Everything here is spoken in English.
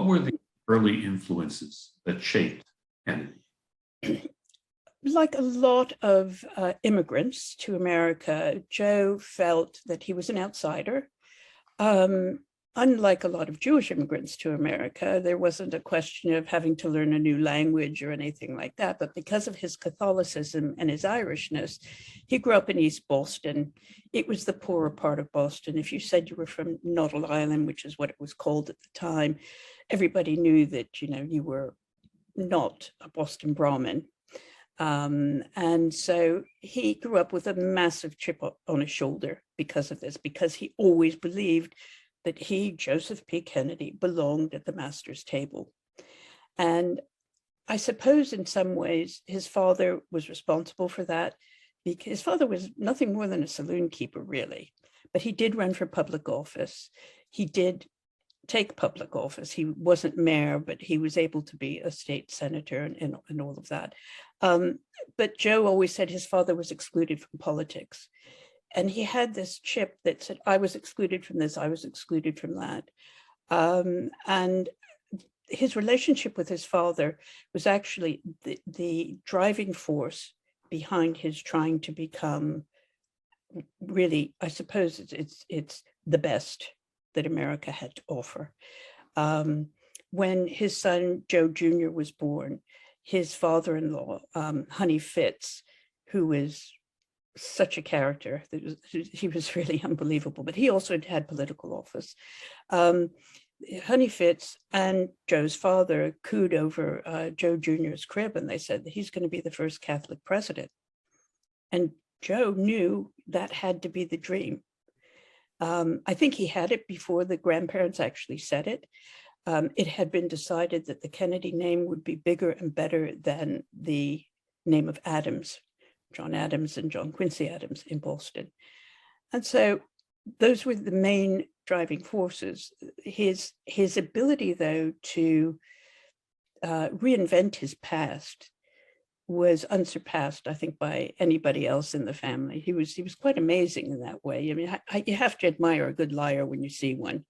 What were the early influences that shaped Kennedy? Like a lot of immigrants to America, Joe felt that he was an outsider. Um, Unlike a lot of Jewish immigrants to America, there wasn't a question of having to learn a new language or anything like that. But because of his Catholicism and his Irishness, he grew up in East Boston. It was the poorer part of Boston. If you said you were from Noddle Island, which is what it was called at the time, everybody knew that, you were not a Boston Brahmin. And so he grew up with a massive chip on his shoulder because of this, because he always believed that he, Joseph P. Kennedy, belonged at the master's table. And I suppose in some ways his father was responsible for that, because his father was nothing more than a saloon keeper, really. But he did run for public office. He did take public office. He wasn't mayor, but he was able to be a state senator and all of that. But Joe always said his father was excluded from politics. And he had this chip that said, I was excluded from this, I was excluded from that. And his relationship with his father was actually the driving force behind his trying to become really, I suppose it's the best that America had to offer. When his son, Joe Jr. was born, his father-in-law, Honey Fitz, who is such a character, he was really unbelievable, but he also had political office. Honey Fitz and Joe's father cooed over Joe Jr.'s crib, and they said that he's going to be the first Catholic president. And Joe knew that had to be the dream. I think he had it before the grandparents actually said it. It had been decided that the Kennedy name would be bigger and better than the name of Adams, John Adams and John Quincy Adams in Boston. And so those were the main driving forces. His ability, though, to reinvent his past was unsurpassed, I think, by anybody else in the family. He was quite amazing in that way. I mean, you have to admire a good liar when you see one.